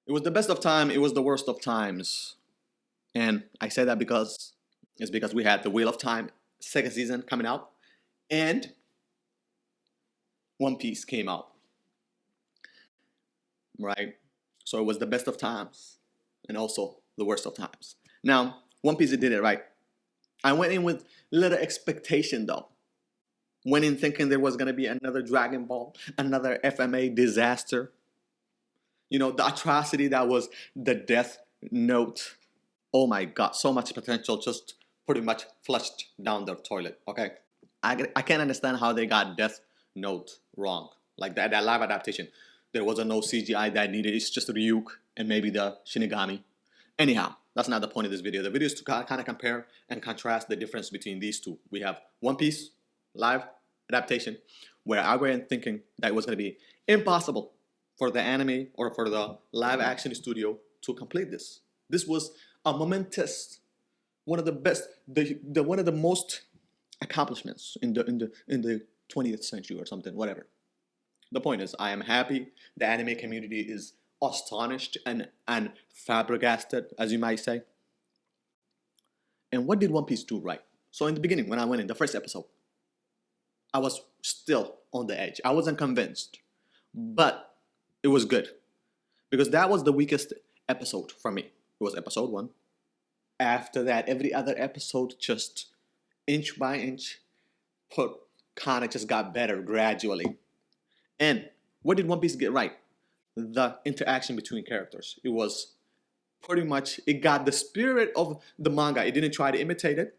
It was the best of time. It was the worst of times. And I say that because it's because we had the Wheel of Time second season coming out and One Piece came out, right? So it was the best of times and also the worst of times. Now, One Piece, it did it right. I went in with little expectation though. Went in thinking there was going to be another Dragon Ball, another FMA disaster. You know, the atrocity that was the Death Note. Oh my God, so much potential just pretty much flushed down the toilet, okay? I can't understand how they got Death Note wrong. Like that live adaptation. There was no CGI that needed. It's just Ryuk and maybe the Shinigami. Anyhow, that's not the point of this video. The video is to kind of compare and contrast the difference between these two. We have One Piece live adaptation, where I went thinking that it was going to be impossible for the anime or for the live action studio to complete this. This was a momentous, one of the best, the one of the most accomplishments in the 20th century or something, whatever. The point is, I am happy. The anime community is astonished and flabbergasted, as you might say. And what did One Piece do right? So in the beginning, when I went in the first episode, I was still on the edge. I wasn't convinced, but it was good because that was the weakest episode for me. It was episode 1. After that, every other episode just inch by inch kind of just got better gradually. And what did One Piece get right? The interaction between characters. It was pretty much, it got the spirit of the manga. It didn't try to imitate it.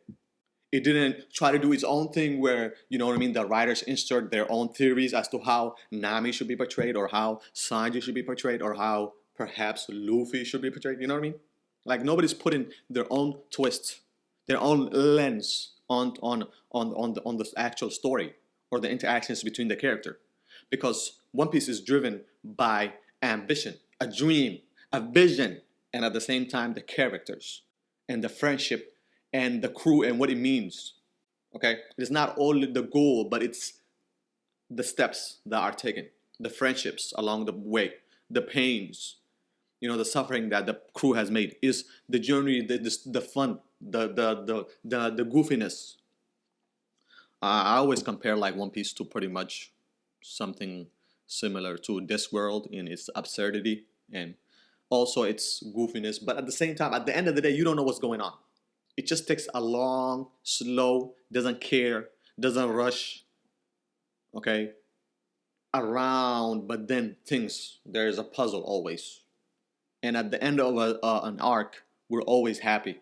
It didn't try to do its own thing where, you know what I mean, the writers insert their own theories as to how Nami should be portrayed or how Sanji should be portrayed or how perhaps Luffy should be portrayed. You know what I mean? Like nobody's putting their own twist, their own lens on the actual story or the interactions between the character. Because One Piece is driven by ambition, a dream, a vision, and at the same time the characters and the friendship and the crew and what it means. Okay? It's not only the goal, but it's the steps that are taken, the friendships along the way, the pains, you know, the suffering that the crew has made. Is the journey, the fun, the goofiness. I always compare like One Piece to pretty much something similar to this world in its absurdity and also its goofiness. But at the same time, at the end of the day, you don't know what's going on. It just takes a long, slow, doesn't care, doesn't rush, okay, around, but then things, there's a puzzle always. And at the end of an arc, we're always happy.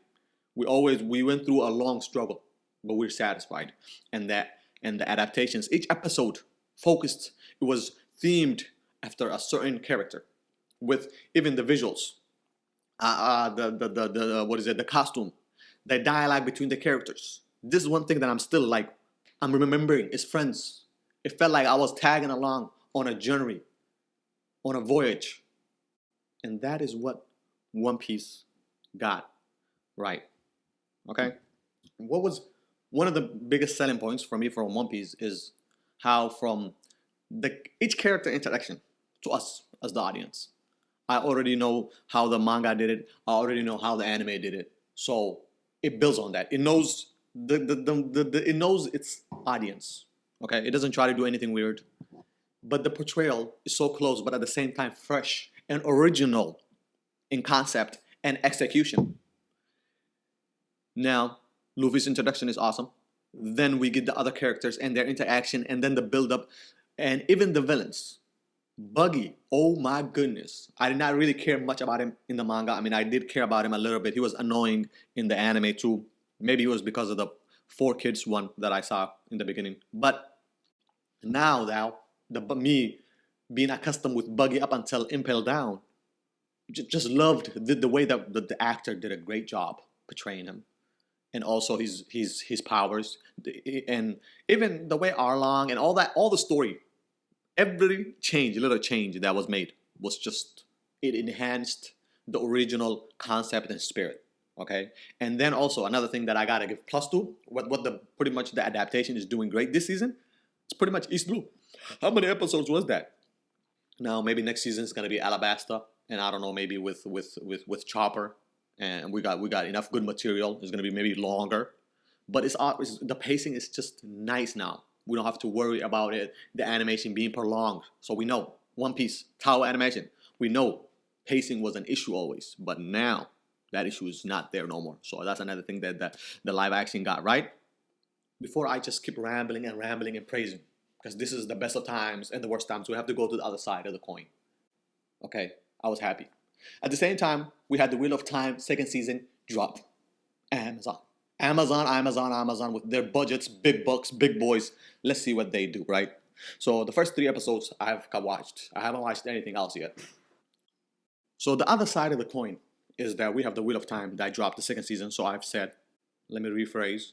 We went through a long struggle, but we're satisfied. And the adaptations, each episode focused, it was themed after a certain character, with even the visuals, the costume, the dialogue between the characters. This is one thing that I'm still like, I'm remembering is friends. It felt like I was tagging along on a journey, on a voyage. And that is what One Piece got right. Okay? What was one of the biggest selling points for me from One Piece is how from each character interaction to us as the audience. I already know how the manga did it. I already know how the anime did it. So it builds on that. It knows it knows its audience. Okay, it doesn't try to do anything weird, but the portrayal is so close, but at the same time fresh and original in concept and execution. Now, Luffy's introduction is awesome. Then we get the other characters and their interaction, and then the build-up, and even the villains. Buggy, oh my goodness. I did not really care much about him in the manga. I mean, I did care about him a little bit. He was annoying in the anime too. Maybe it was because of the 4 Kids one that I saw in the beginning. But now me being accustomed with Buggy up until Impel Down, just loved the way that the actor did a great job portraying him. And also his powers, and even the way Arlong and all that, all the story, every little change that was made was just, it enhanced the original concept and spirit. Okay, and then also another thing that I gotta give plus to what the pretty much the adaptation is doing great this season. It's pretty much East Blue. How many episodes was that? Now maybe next season is gonna be Alabasta and I don't know, maybe with Chopper, and we got enough good material. It's gonna be maybe longer, but the pacing is just nice now. We don't have to worry about it, the animation being prolonged. So we know One Piece, Tower animation. We know pacing was an issue always, but now that issue is not there no more. So that's another thing that the live action got right. Before I just keep rambling and rambling and praising, because this is the best of times and the worst times. We have to go to the other side of the coin. Okay, I was happy. At the same time, we had the Wheel of Time second season drop. Amazon. Amazon with their budgets, big bucks, big boys. Let's see what they do, right? So the first 3 episodes I've watched. I haven't watched anything else yet. So the other side of the coin is that we have the Wheel of Time that dropped the second season. So I've said, let me rephrase,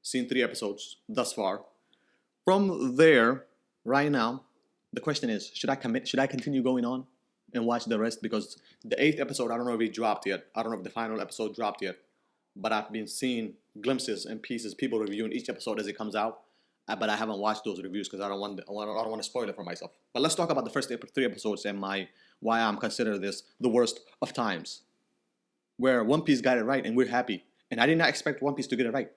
seen 3 episodes thus far. From there, right now, the question is, should I commit? Should I continue going on and watch the rest? Because the 8th episode, I don't know if it dropped yet. I don't know if the final episode dropped yet. But I've been seeing glimpses and pieces, people reviewing each episode as it comes out. But I haven't watched those reviews because I don't want to spoil it for myself. But let's talk about the first 3 episodes and why I'm considering this the worst of times, where One Piece got it right and we're happy. And I did not expect One Piece to get it right.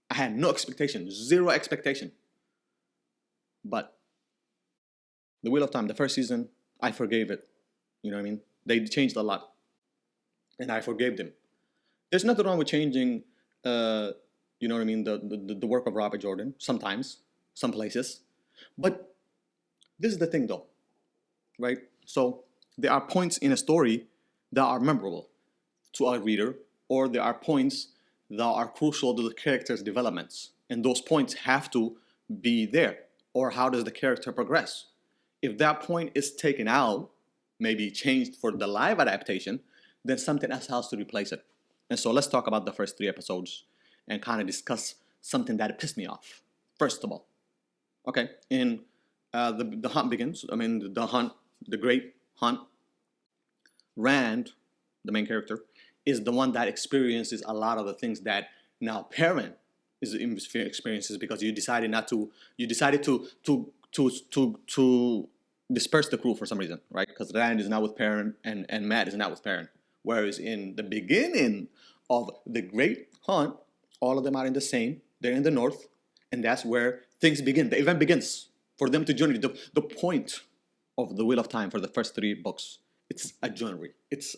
I had no expectation, zero expectation. But the Wheel of Time, the first season, I forgave it. You know what I mean? They changed a lot, and I forgave them. There's nothing wrong with changing, you know what I mean, the work of Robert Jordan, sometimes, some places. But this is the thing though, right? So there are points in a story that are memorable to our reader, or there are points that are crucial to the character's developments. And those points have to be there. Or how does the character progress? If that point is taken out, maybe changed for the live adaptation, then something else has to replace it. And so let's talk about the first 3 episodes and kind of discuss something that pissed me off. First of all, okay, in the hunt begins. I mean, the great hunt. Rand, the main character, is the one that experiences a lot of the things that now Perrin is experiences because you decided to disperse the crew for some reason, right? Because Rand is not with Perrin and Matt is not with Perrin. Whereas in the beginning of the Great Hunt, all of them are in the same. They're in the north, and that's where things begin. The event begins for them to journey. The point of the Wheel of Time for the first 3 books, it's a journey. It's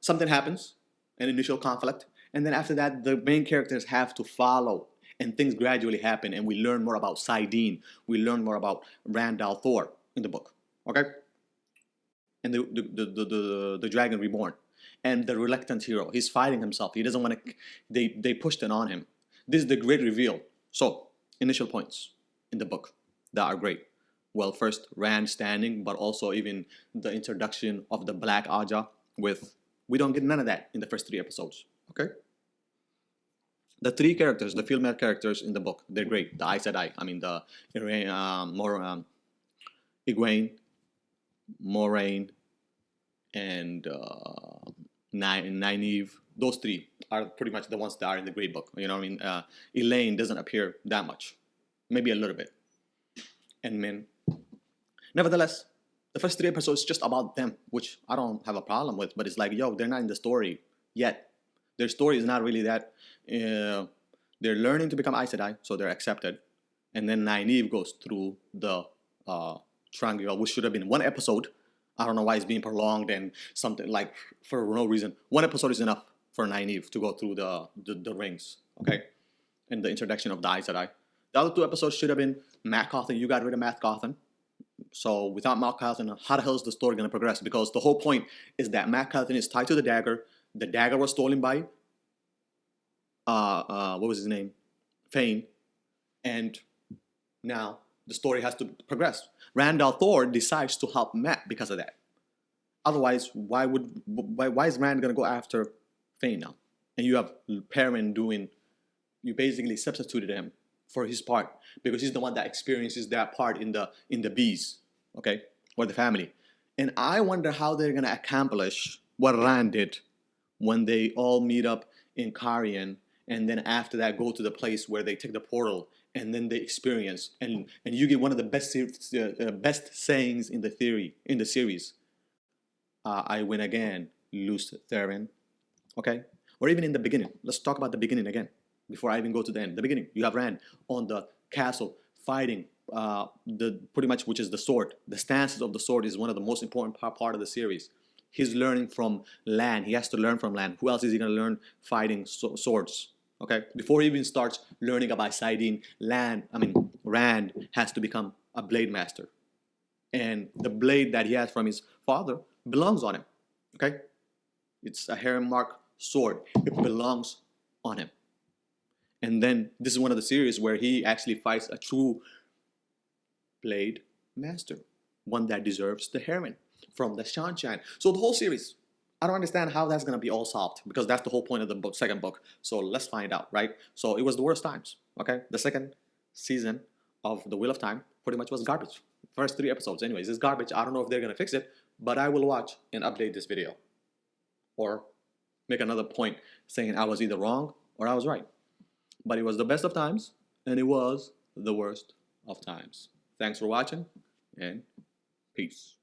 something happens, an initial conflict, and then after that, the main characters have to follow, and things gradually happen, and we learn more about Saidin. We learn more about Rand al'Thor in the book, okay? And the Dragon Reborn, and the reluctant hero. He's fighting himself. He doesn't want to. They pushed it on him. This is the great reveal. So initial points in the book that are great. Well, first Rand standing, but also even the introduction of the Black Aja with. We don't get none of that in the first 3 episodes. Okay. The 3 characters, the female characters in the book, they're great. The Aes Sedai, I mean the Egwene, Moraine, and Nynaeve. Those 3 are pretty much the ones that are in the Great Book. You know what I mean? Elaine doesn't appear that much, maybe a little bit. And Min. Nevertheless, the first 3 episodes is just about them, which I don't have a problem with. But it's like, yo, they're not in the story yet. Their story is not really that. They're learning to become Aes Sedai, so they're accepted. And then Nynaeve goes through the triangle, which should have been 1 episode. I don't know why it's being prolonged and something like for no reason. 1 episode is enough for Nynaeve to go through the rings, okay? And the introduction of the Aes Sedai. The other 2 episodes should have been Matt Cawthon. You got rid of Matt Cawthon. So without Matt Cawthon, how the hell is the story going to progress? Because the whole point is that Matt Cawthon is tied to the dagger. The dagger was stolen by, what was his name? Fane. And now the story has to progress. Rand al'Thor decides to help Matt because of that. Otherwise, why is Rand going to go after Fane now? And you have Perrin you basically substituted him for his part because he's the one that experiences that part in the bees, okay, or the family. And I wonder how they're gonna accomplish what Rand did when they all meet up in Carrion, and then after that go to the place where they take the portal, and then they experience, and you get one of the best sayings in the series. I win again, lose Theron. Okay? Or even in the beginning. Let's talk about the beginning again before I even go to the end. The beginning, you have Rand on the castle fighting the pretty much, which is the sword. The stances of the sword is one of the most important part of the series. He's learning from Lan. He has to learn from Lan. Who else is he going to learn fighting swords? Okay, before he even starts learning about siding, Rand has to become a blade master, and the blade that he has from his father belongs on him. Okay, it's a heron mark sword. It belongs on him. And then this is one of the series where he actually fights a true blade master, one that deserves the heron from the Shanshan. So the whole series, I don't understand how that's gonna be all solved, because that's the whole point of the book, second book. So let's find out, right? So it was the worst times. Okay, the second season of The Wheel of Time pretty much was garbage. First 3 episodes, anyways, it's garbage. I don't know if they're gonna fix it, but I will watch and update this video, or make another point saying I was either wrong or I was right. But it was the best of times, and it was the worst of times. Thanks for watching, and peace.